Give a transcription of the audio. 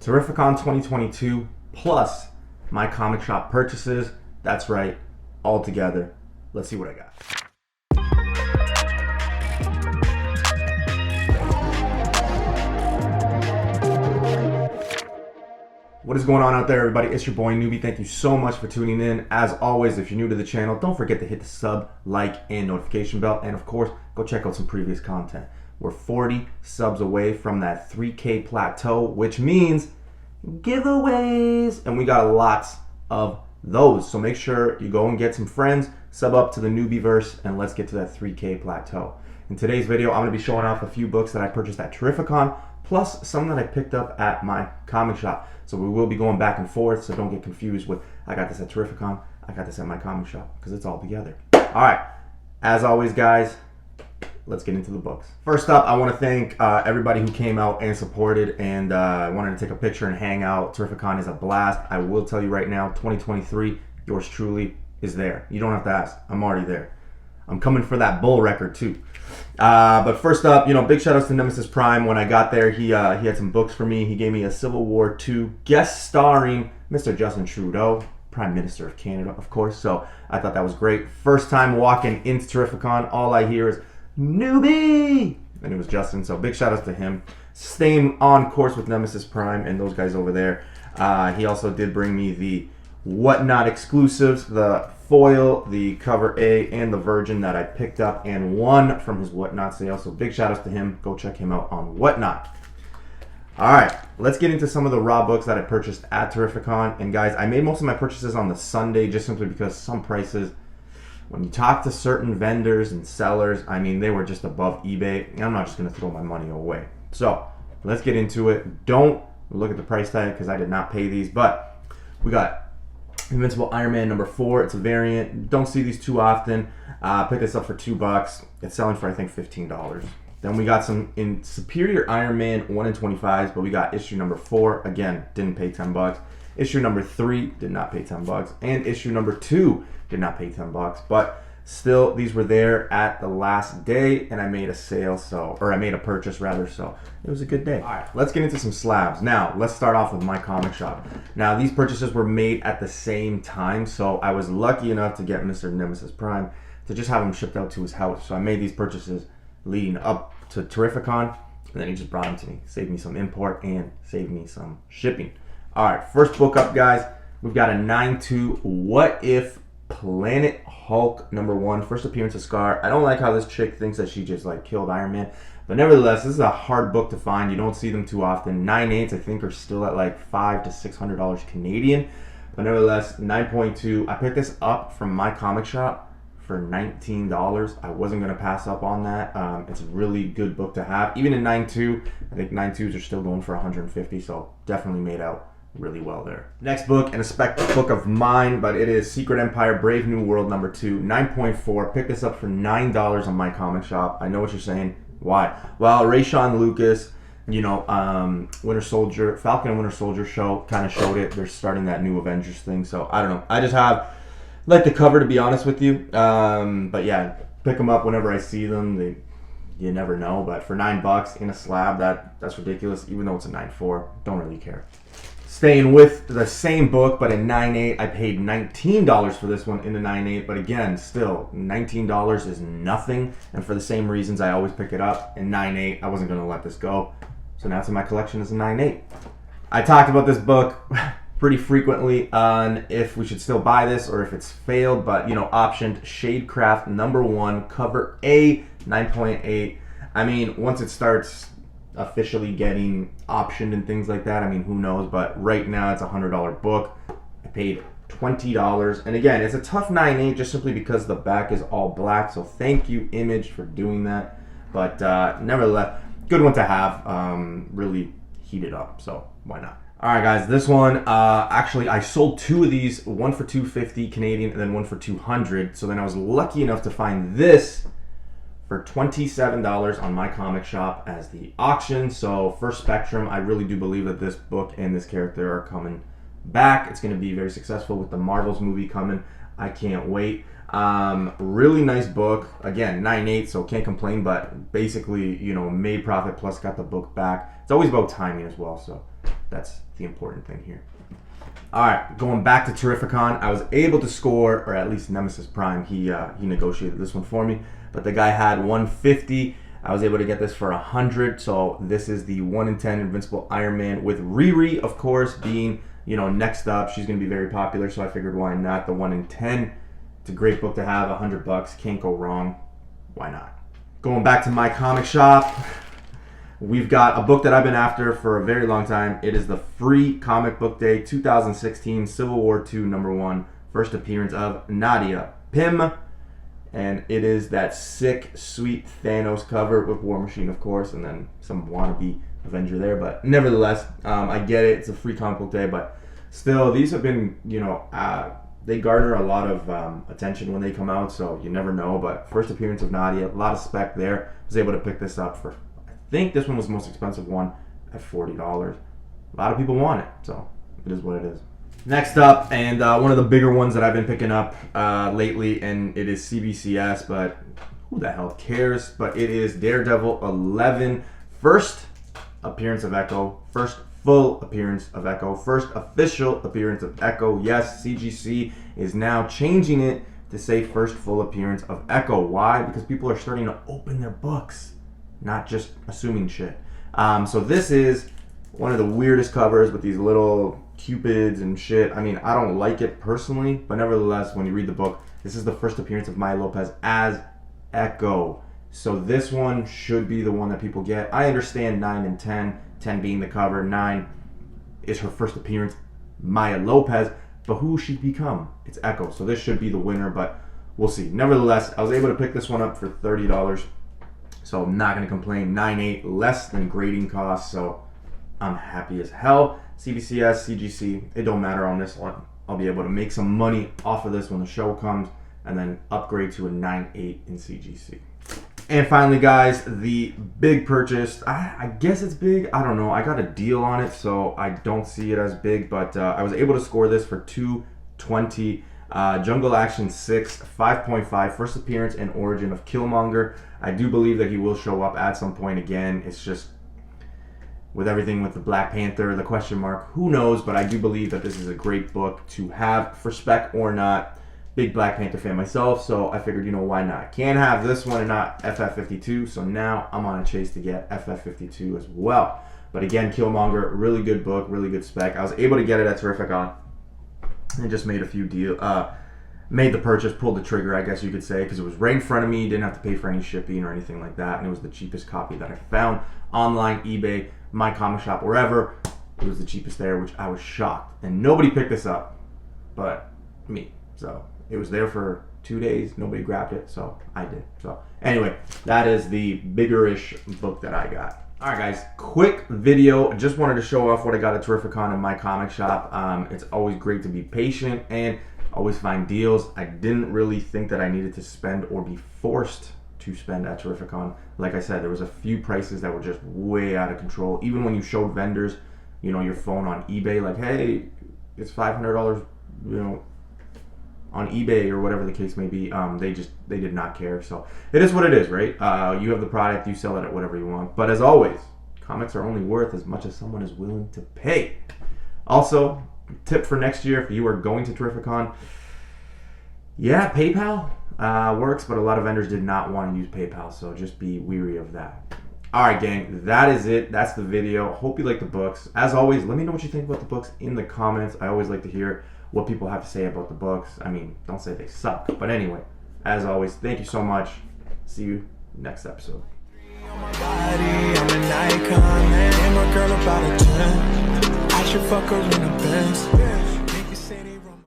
Terrificon 2022 plus my comic shop purchases. That's right, all together. Let's see what I got. What is going on out there, everybody? It's your boy Newbie. Thank you so much for tuning in. As always, if you're new to the channel, don't forget to hit the sub, like, and notification bell. And of course, go check out some previous content. We're 40 subs away from that 3K plateau, which means giveaways. And we got lots of those. So make sure you go and get some friends, sub up to the Newbieverse, and let's get to that 3K plateau. In today's video, I'm going to be showing off a few books that I purchased at Terrificon, plus some that I picked up at my comic shop. So we will be going back and forth, so don't get confused with I got this at Terrificon, I got this at my comic shop, because it's all together. Alright, as always guys, let's get into the books. First up, I want to thank everybody who came out and supported and wanted to take a picture and hang out. Terrificon is a blast. I will tell you right now, 2023, yours truly is there. You don't have to ask, I'm already there. I'm coming for that bull record too. But first up, big shout outs to Nemesis Prime. When I got there, he had some books for me. He gave me a Civil War II guest starring Mr. Justin Trudeau, Prime Minister of Canada, of course. So I thought that was great. First time walking into Terrificon, all I hear is Newbie! And it was Justin, so big shout outs to him. Staying on course with Nemesis Prime and those guys over there. He also did bring me the Whatnot exclusives, the foil, the cover A, and the Virgin that I picked up and won from his Whatnot sale. So big shout outs to him. Go check him out on Whatnot. Alright, let's get into some of the raw books that I purchased at Terrificon. And guys, I made most of my purchases on the Sunday just simply because some prices, when you talk to certain vendors and sellers, I mean, they were just above eBay. And I'm not just going to throw my money away. So let's get into it. Don't look at the price tag because I did not pay these, but we got Invincible Iron Man number 4. It's a variant. Don't see these too often. Picked this up for $2. It's selling for I think $15. Then we got some in Superior Iron Man 1 in 25s, but we got issue number 4. Again, didn't pay $10. Issue number 3 did not pay $10, and issue number 2 did not pay $10. But still, these were there at the last day, and I made a sale, or I made a purchase rather. So it was a good day. All right, let's get into some slabs. Now, let's start off with my comic shop. Now, these purchases were made at the same time, so I was lucky enough to get Mr. Nemesis Prime to just have him shipped out to his house. So I made these purchases leading up to Terrificon, and then he just brought them to me. Saved me some import and saved me some shipping. All right, first book up, guys. We've got a 9-2 What If Planet Hulk number 1. First appearance of Scar. I don't like how this chick thinks that she just like killed Iron Man, but nevertheless, this is a hard book to find. You don't see them too often. 9/8 I think are still at like $500 to $600 Canadian, but nevertheless, 9.2. I picked this up from my comic shop for $19. I wasn't going to pass up on that. It's a really good book to have. Even in 9.2, I think 9.2s are still going for $150, so definitely made out really well there. Next book, and a spec book of mine, but it is Secret Empire Brave New World number 2, 9.4. Picked this up for $9 on my comic shop. I know what you're saying. Why? Well, Rayshawn Lucas, Winter Soldier, Falcon and Winter Soldier show kind of showed it. They're starting that new Avengers thing, so I don't know. I just like the cover, to be honest with you. But yeah, pick them up whenever I see them. You never know, but for $9 in a slab, that's ridiculous. Even though it's a 9.4, don't really care. Staying with the same book, but in 9.8, I paid $19 for this one in the 9.8. But again, still, $19 is nothing. And for the same reasons, I always pick it up. In 9.8, I wasn't going to let this go. So now it's in my collection as a 9.8. I talked about this book pretty frequently on if we should still buy this or if it's failed. But, optioned Shadecraft number 1, cover A, 9.8. I mean, once it starts officially getting optioned and things like that, I mean, who knows, but right now it's a $100 book. I paid $20, and again, it's a tough 9.8 just simply because the back is all black, so thank you Image for doing that, but nevertheless, good one to have. Really heated up, so why not? Alright guys, this one, actually I sold 2 of these, one for $250 Canadian and then one for $200, so then I was lucky enough to find this for $27 on my comic shop as the auction. So First Spectrum, I really do believe that this book and this character are coming back. It's going to be very successful with the Marvels movie coming. I can't wait. Really nice book. Again, 9.8, so can't complain, but basically, made profit plus got the book back. It's always about timing as well, so That's the important thing here. All right, going back to Terrificon, I was able to score, or at least Nemesis Prime, he negotiated this one for me, but the guy had 150. I was able to get this for 100, so this is the 1 in 10 Invincible Iron Man with Riri, of course, being, you know, next up. She's going to be very popular, so I figured why not the 1 in 10. It's a great book to have, $100, can't go wrong. Why not? Going back to my comic shop, we've got a book that I've been after for a very long time. It is the Free Comic Book Day 2016 Civil War II #1, first appearance of Nadia Pym. And it is that sick, sweet Thanos cover with War Machine, of course, and then some wannabe Avenger there. But nevertheless, I get it. It's a free comic book day, but still, these have been, you know, they garner a lot of attention when they come out, so you never know. But first appearance of Nadia, a lot of spec there. I was able to pick this up for, I think this one was the most expensive one at $40. A lot of people want it, so it is what it is. Next up, and one of the bigger ones that I've been picking up lately, and it is CBCS, but who the hell cares? But it is Daredevil 11, first appearance of Echo, first full appearance of Echo, first official appearance of Echo. Yes, CGC is now changing it to say first full appearance of Echo. Why? Because people are starting to open their books, not just assuming shit. So this is one of the weirdest covers with these little cupids and shit. I mean, I don't like it personally, but nevertheless, when you read the book, this is the first appearance of Maya Lopez as Echo. So this one should be the one that people get. I understand 9 and 10, 10 being the cover, 9 is her first appearance, Maya Lopez, but who will she become? It's Echo, so this should be the winner, but we'll see. Nevertheless, I was able to pick this one up for $30, so I'm not going to complain. 9.8, less than grading costs, so I'm happy as hell. CBCS, CGC, it don't matter on this one. I'll be able to make some money off of this when the show comes, and then upgrade to a 9.8 in CGC. And finally, guys, the big purchase. I guess it's big. I don't know. I got a deal on it, so I don't see it as big. But I was able to score this for $220. Jungle Action 6, 5.5. First appearance and origin of Killmonger. I do believe that he will show up at some point again. It's just with everything with the Black Panther, the question mark. Who knows? But I do believe that this is a great book to have for spec or not. Big Black Panther fan myself, so I figured, you know, why not? Can't have this one and not FF52, so now I'm on a chase to get FF52 as well. But again, Killmonger, really good book, really good spec. I was able to get it at Terrificon and just made a few made the purchase, pulled the trigger, I guess you could say, because it was right in front of me, didn't have to pay for any shipping or anything like that, and it was the cheapest copy that I found online, eBay, my comic shop, wherever. It was the cheapest there, which I was shocked. And nobody picked this up but me, so it was there for 2 days. Nobody grabbed it, so I did. So anyway, that is the bigger-ish book that I got. All right, guys, quick video. Just wanted to show off what I got at Terrificon in my comic shop. It's always great to be patient and always find deals. I didn't really think that I needed to spend or be forced to spend at Terrificon. Like I said, there was a few prices that were just way out of control. Even when you showed vendors, you know, your phone on eBay, like, hey, it's $500, you know, on eBay or whatever the case may be, they did not care. So it is what it is, right? You have the product, you sell it at whatever you want. But as always, comics are only worth as much as someone is willing to pay. Also, tip for next year, if you are going to Terrificon, yeah, PayPal works, but a lot of vendors did not want to use PayPal, so just be weary of that. All right, gang, that is it. That's the video. Hope you like the books. As always, let me know what you think about the books in the comments. I always like to hear what people have to say about the books. I mean, don't say they suck, but anyway, as always, thank you so much. See you next episode. I'm an icon, man. My girl about a 10. I should fuck her in a Benz.